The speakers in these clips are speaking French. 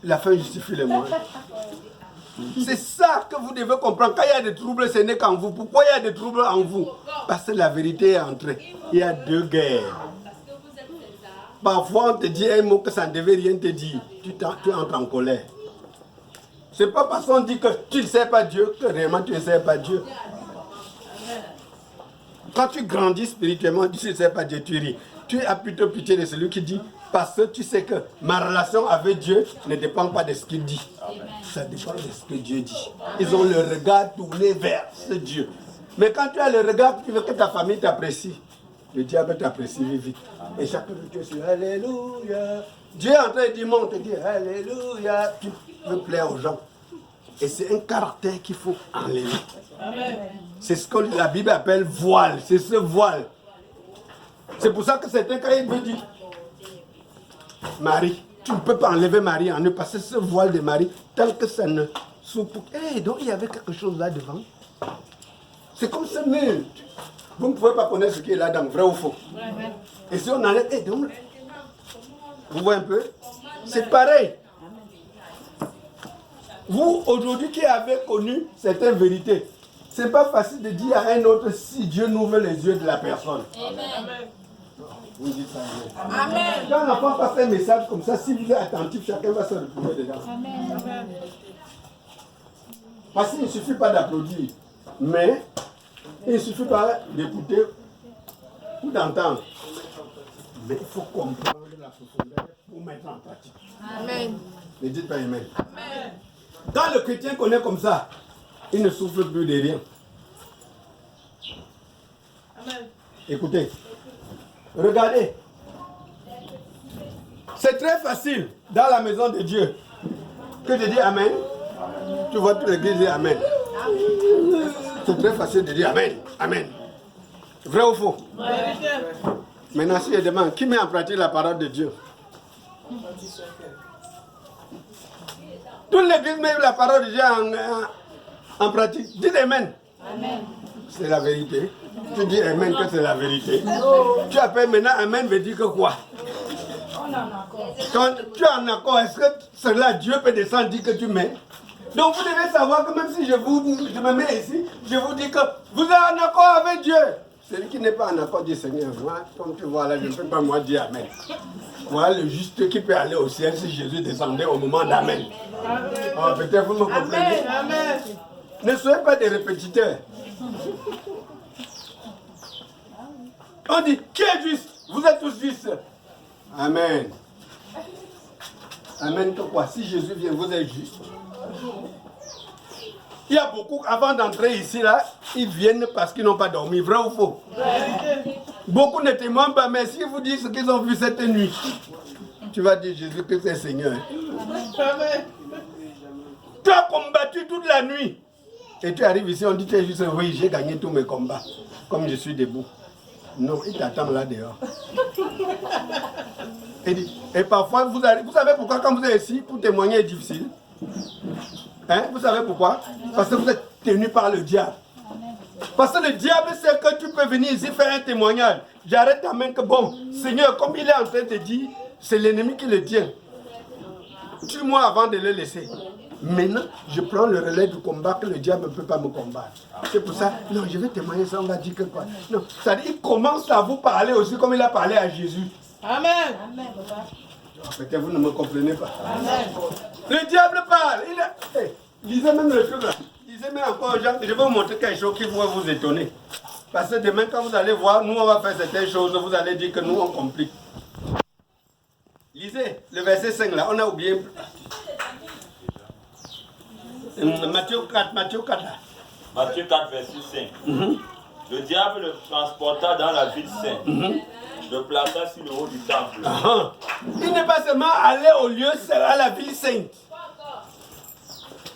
la fin justifie les moyens. C'est ça que vous devez comprendre. Quand il y a des troubles, ce n'est qu'en vous. Pourquoi il y a des troubles en vous? Parce que la vérité est entrée. Il y a deux guerres. Parfois, on te dit un mot que ça ne devait rien te dire. Tu entres en colère. C'est pas parce qu'on dit que tu ne sais pas Dieu que réellement tu ne sais pas Dieu. Quand tu grandis spirituellement, tu ne sais pas Dieu, tu ris. Tu as plutôt pitié de celui qui dit, parce que tu sais que ma relation avec Dieu ne dépend pas de ce qu'il dit. Ça dépend de ce que Dieu dit. Ils ont le regard tourné vers ce Dieu. Mais quand tu as le regard, tu veux que ta famille t'apprécie. Le diable t'apprécie vite. Et chaque fois que tu dis Alléluia, Dieu est en train de dire, on te dit Alléluia, tu veux plaire aux gens. Et c'est un caractère qu'il faut enlever. C'est ce que la Bible appelle voile. C'est ce voile. C'est pour ça que certains, quand il veut dire Marie, tu ne peux pas enlever Marie en eux, parce que ce voile de Marie, tant que ça ne soupe. Donc il y avait quelque chose là devant. C'est comme ce mur. Vous ne pouvez pas connaître ce qui est là-dedans, vrai ou faux. Et si on enlève, donc, vous voyez un peu? C'est pareil. Vous, aujourd'hui, qui avez connu certaines vérités, ce n'est pas facile de dire à un autre si Dieu n'ouvre les yeux de la personne. Amen. Vous dites ça. Amen. Quand l'enfant passe un message comme ça, si vous êtes attentif, chacun va se retrouver dedans. Amen. Parce qu'il ne suffit pas d'applaudir, mais il ne suffit pas d'écouter ou d'entendre. Mais il faut comprendre la profondeur pour mettre en pratique. Amen. Ne dites pas Amen. Amen. Quand le chrétien connaît comme ça, il ne souffre plus de rien. Amen. Écoutez, regardez. C'est très facile dans la maison de Dieu que de dire Amen. Tu vois toute l'église dire Amen. C'est très facile de dire Amen. Amen. Vrai ou faux? Maintenant, si je demande, qui met en pratique la parole de Dieu? Toute l'église met la parole de Dieu en pratique. Dites Amen. Amen. C'est la vérité. Tu dis Amen que c'est la vérité. Tu appelles maintenant Amen veut dire que quoi? Quand tu es en accord, est-ce que cela Dieu peut descendre dire que tu mets? Donc vous devez savoir que même si je me mets ici, je vous dis que vous êtes en accord avec Dieu. Celui qui n'est pas en accord dit Seigneur, moi, comme tu vois là, je ne peux pas moi dire Amen. Voilà le juste qui peut aller au ciel si Jésus descendait au moment d'Amen. Oh, peut-être vous me comprenez. Amen. Ne soyez pas des répétiteurs. On dit, qui est juste? Vous êtes tous justes. Amen. Amen que quoi? Si Jésus vient, vous êtes juste. Il y a beaucoup, avant d'entrer ici, là, ils viennent parce qu'ils n'ont pas dormi. Vrai ou faux? Beaucoup ne témoignent pas, mais s'ils vous disent ce qu'ils ont vu cette nuit, tu vas dire Jésus que c'est Seigneur. Tu as combattu toute la nuit. Et tu arrives ici, on dit, tu es juste, oui, j'ai gagné tous mes combats, comme je suis debout. Non, il t'attend là dehors. Et parfois, vous savez pourquoi quand vous êtes ici, pour témoigner est difficile? Hein? Vous savez pourquoi? Parce que vous êtes tenu par le diable. Parce que le diable sait que tu peux venir ici faire un témoignage. J'arrête ta main que bon, Seigneur, comme il est en train de dire, c'est l'ennemi qui le tient. Tue-moi avant de le laisser. Maintenant, je prends le relais du combat que le diable ne peut pas me combattre. C'est pour ça, non, je vais témoigner ça, on va dire que quoi. Non, c'est-à-dire, il commence à vous parler aussi comme il a parlé à Jésus. Amen. Amen. Peut-être vous ne me comprenez pas. Amen. Le diable parle. Lisez même le truc là. Lisez même encore aux gens. Je vais vous montrer quelque chose qui va vous étonner. Parce que demain, quand vous allez voir, nous on va faire certaines choses, vous allez dire que nous on complique. Lisez le verset 5 là, on a oublié. Matthieu 4 là. Matthieu 4, verset 5. Le diable le transporta dans la ville sainte. Le plaça sur le haut du temple. Il n'est pas seulement allé au lieu, c'est à la ville sainte.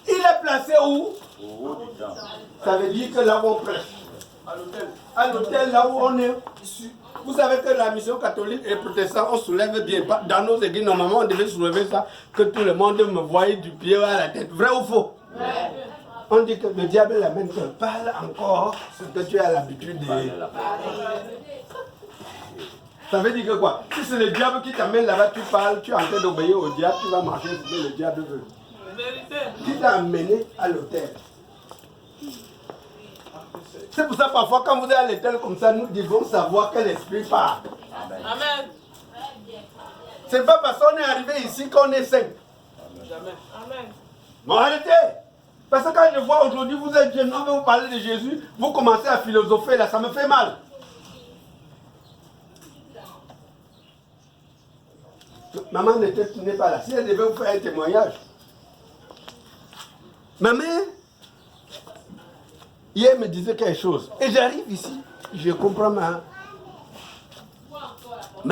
Il est placé où? Au haut du temple. Ça veut dire que là où on prêche. À l'hôtel, là où on est. Vous savez que la mission catholique et protestante, on soulève bien. Dans nos églises, normalement, on devait soulever ça, que tout le monde me voyait du pied à la tête. Vrai ou faux? Ouais. On dit que le diable l'amène que parle encore ce que tu as l'habitude de... Ça veut dire que quoi? Si c'est le diable qui t'amène là-bas, tu parles, tu es en train d'obéir au diable, tu vas marcher ce que le diable veut. Qui t'a amené à l'hôtel? C'est pour ça parfois quand vous êtes à l'hôtel comme ça, nous devons savoir quel esprit part. Amen. C'est pas parce qu'on est arrivé ici qu'on est saint. Jamais. Amen. Non, arrêtez. Parce que quand je vois aujourd'hui, vous êtes jeune, on veut vous parler de Jésus, vous commencez à philosopher là, ça me fait mal. Maman n'est pas là. Si elle devait vous faire un témoignage. Ma mère, hier me disait quelque chose. Et j'arrive ici, je comprends ma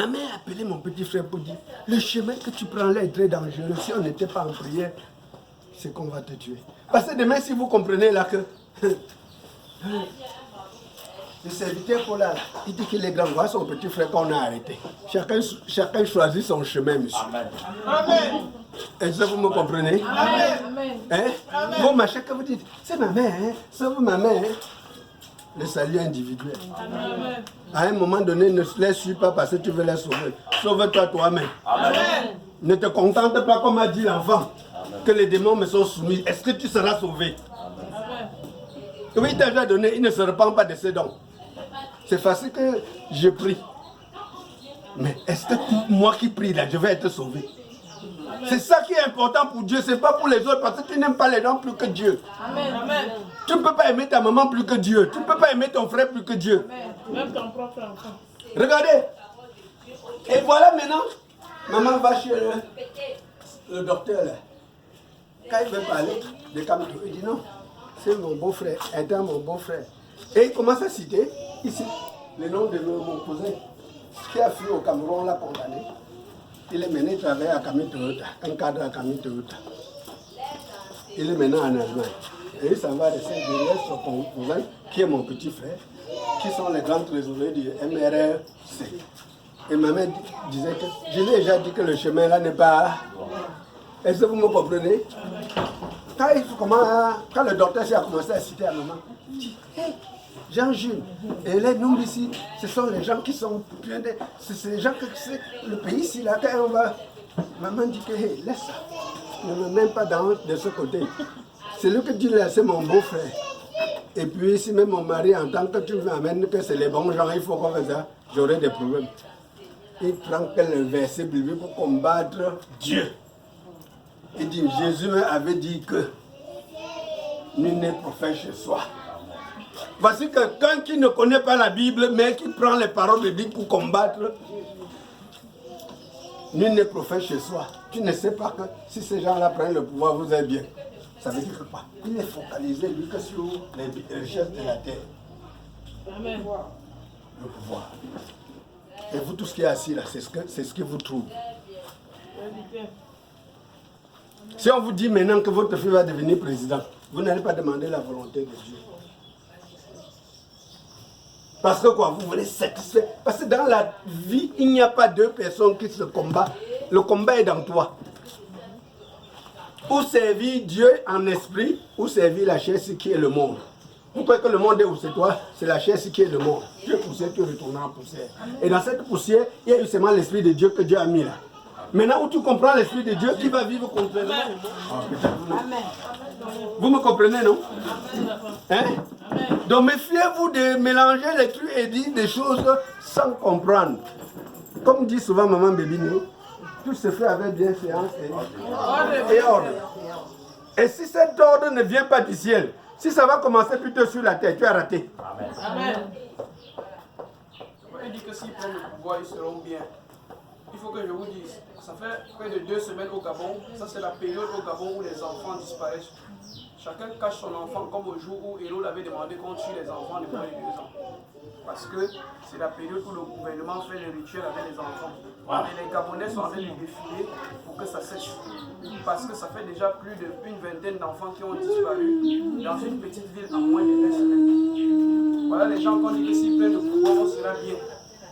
mère a appelé mon petit frère pour dire, le chemin que tu prends là est très dangereux. Si on n'était pas en prière, c'est qu'on va te tuer. Parce que demain, si vous comprenez là que... Le serviteur pour là, il dit que les grands voient son petit frère qu'on a arrêté. Chacun choisit son chemin, monsieur. Amen. Amen. Est-ce que vous me comprenez? Amen. Hein? Vos machins que vous dites, c'est ma mère, hein? C'est vous ma mère. Hein? Le salut individuel. Amen. À un moment donné, ne les suis pas parce que tu veux les sauver. Sauve-toi toi-même. Amen. Ne te contente pas comme a dit l'enfant, que les démons me sont soumis. Est-ce que tu seras sauvé? Amen. Oui, il t'a déjà donné, il ne se repent pas de ses dons. C'est facile que je prie. Mais est-ce que moi qui prie là, je vais être sauvé? C'est ça qui est important pour Dieu, c'est pas pour les autres, parce que tu n'aimes pas les gens plus que Dieu. Amen. Amen. Tu ne peux pas aimer ta maman plus que Dieu. Tu ne peux pas aimer ton frère plus que Dieu. Même ton propre enfant. Regardez. Et voilà maintenant, maman va chez le docteur là. Quand il veut parler de Kamito, il dit non, c'est mon beau-frère, étant mon beau-frère. Et il commence à citer ici le nom de mon cousin qui a fui au Cameroun, on l'a condamné. Il est mené travailler à Camille Toyota, un cadre à Camille Toyota. Il est maintenant en Allemagne. Et il s'en va rester derrière son cousin, qui est mon petit frère, qui sont les grands trésoriers du MRC. Et ma mère disait que je lui ai déjà dit que le chemin là n'est pas. Est-ce que vous me comprenez? Quand le docteur a commencé à citer à maman, il dit hey, Jean-Jules, et les noms ici, ce sont les gens qui sont bien de. C'est les gens que c'est le pays ici, là, quand on va. Maman dit que hey, laisse ça. Ne me mets pas de ce côté. C'est lui que dit là, c'est mon beau-frère. Et puis, si même mon mari entend que tu m'amènes que c'est les bons gens, il faut qu'on fasse ça, j'aurai des problèmes. Il prend le verset biblique pour combattre Dieu. Il dit, Jésus avait dit que nul n'est prophète chez soi. Voici quelqu'un qui ne connaît pas la Bible, mais qui prend les paroles bibliques pour combattre. Nul n'est prophète chez soi. Tu ne sais pas que si ces gens-là prennent le pouvoir, vous êtes bien. Ça veut dire quoi? Il est focalisé, lui, que sur les richesses de la terre. Amen. Le pouvoir. Et vous, tout ce qui est assis là, c'est ce qui vous trouve. Si on vous dit maintenant que votre fille va devenir président, vous n'allez pas demander la volonté de Dieu. Parce que quoi, vous voulez satisfaire. Parce que dans la vie, il n'y a pas deux personnes qui se combattent. Le combat est dans toi. Ou servir Dieu en esprit, ou servir la chair, ce qui est le monde. Vous croyez que le monde est où c'est toi? C'est la chair, ce qui est le monde. Tu es poussière, tu retournes en poussière. Et dans cette poussière, il y a eu seulement l'esprit de Dieu que Dieu a mis là. Maintenant où tu comprends l'esprit de Dieu, qui va vivre contrairement. Vous me comprenez, non? Hein? Donc méfiez-vous de mélanger les trucs et dire des choses sans comprendre. Comme dit souvent maman Bébini, tout se fait avec bienséance et ordre. Et si cet ordre ne vient pas du ciel, si ça va commencer plutôt sur la terre, tu as raté. Amen. Il dit que s'ils prennent le pouvoir, ils seront bien. Il faut que je vous dise, ça fait près de 2 semaines au Gabon, ça c'est la période au Gabon où les enfants disparaissent. Chacun cache son enfant comme au jour où Hello l'avait demandé qu'on tue les enfants de moins de 2 ans. Parce que c'est la période où le gouvernement fait le rituel avec les enfants. Et les Gabonais sont en train de défiler pour que ça sèche. Parce que ça fait déjà plus d'une vingtaine d'enfants qui ont disparu dans une petite ville en moins de 2 semaines. Voilà les gens qui ont dit que s'ils prennent le pouvoir, on sera bien.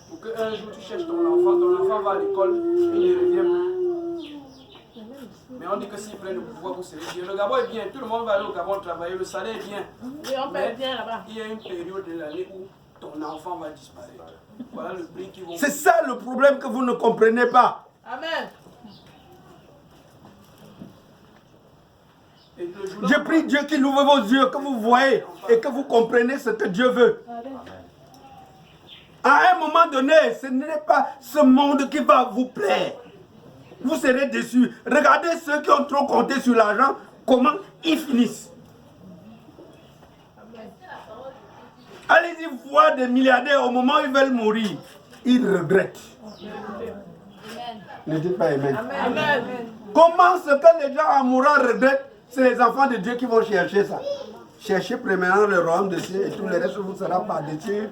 Pour qu'un jour tu cherches ton enfant va à l'école, il ne revient plus. Mais on dit que s'ils prennent le pouvoir, vous serez bien. Le Gabon est bien, tout le monde va aller au Gabon travailler, le salaire est bien. Oui, on paye bien là-bas. Il y a une période de l'année où ton enfant va disparaître. Voilà le prix qu'ils vont... C'est ça le problème que vous ne comprenez pas. Amen. Et le jour-là, Je prie Dieu qu'il ouvre vos yeux, que vous voyez et que vous comprenez ce que Dieu veut. À un moment donné, ce n'est pas ce monde qui va vous plaire. Vous serez déçus. Regardez ceux qui ont trop compté sur l'argent, comment ils finissent. Allez-y voir des milliardaires au moment où ils veulent mourir. Ils regrettent. Ne dites pas Amen. Amen. Comment ce que les gens en mourant regrettent, c'est les enfants de Dieu qui vont chercher ça. Cherchez premièrement le royaume de Dieu et tout le reste vous sera par-dessus.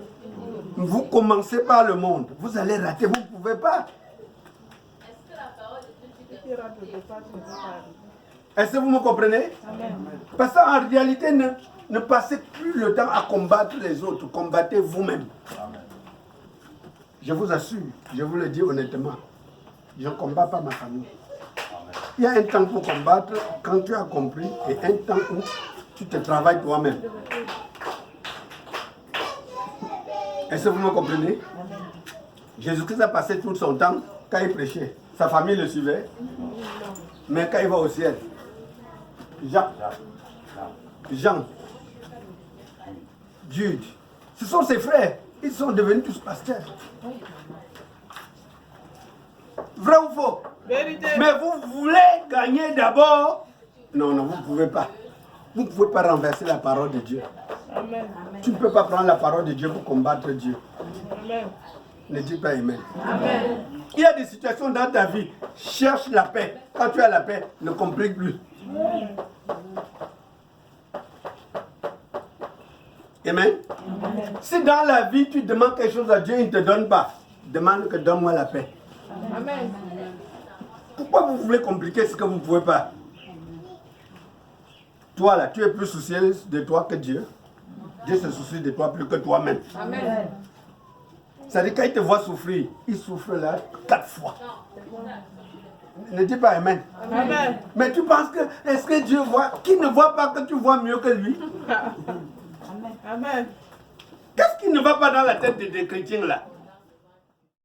Vous commencez par le monde. Vous allez rater, vous ne pouvez pas. Est-ce que vous me comprenez? Parce qu'en réalité, ne passez plus le temps à combattre les autres. Combattez vous-même. Je vous assure, je vous le dis honnêtement. Je ne combats pas ma famille. Il y a un temps pour combattre quand tu as compris et un temps où tu te travailles toi-même. Est-ce que vous me comprenez? Jésus-Christ a passé tout son temps quand il prêchait. Sa famille le suivait. Mais quand il va au ciel, Jean, Jude, ce sont ses frères. Ils sont devenus tous pasteurs. Vrai ou faux? Vérité. Mais vous voulez gagner d'abord? Non, non, vous ne pouvez pas. Vous ne pouvez pas renverser la parole de Dieu. Amen. Tu ne peux pas prendre la parole de Dieu pour combattre Dieu. Amen. Ne dis pas Amen. Amen. Il y a des situations dans ta vie. Cherche la paix. Quand tu as la paix, ne complique plus. Amen. Si dans la vie tu demandes quelque chose à Dieu, il ne te donne pas. Demande que donne-moi la paix. Amen. Pourquoi vous voulez compliquer ce que vous ne pouvez pas? Toi là, tu es plus soucieuse de toi que Dieu. Dieu se soucie de toi plus que toi-même. Amen. C'est-à-dire quand il te voit souffrir, il souffre là 4 fois. Ne dis pas Amen. Amen. Mais tu penses que, est-ce que Dieu voit? Qui ne voit pas que tu vois mieux que lui? Amen. Qu'est-ce qui ne va pas dans la tête des chrétiens là?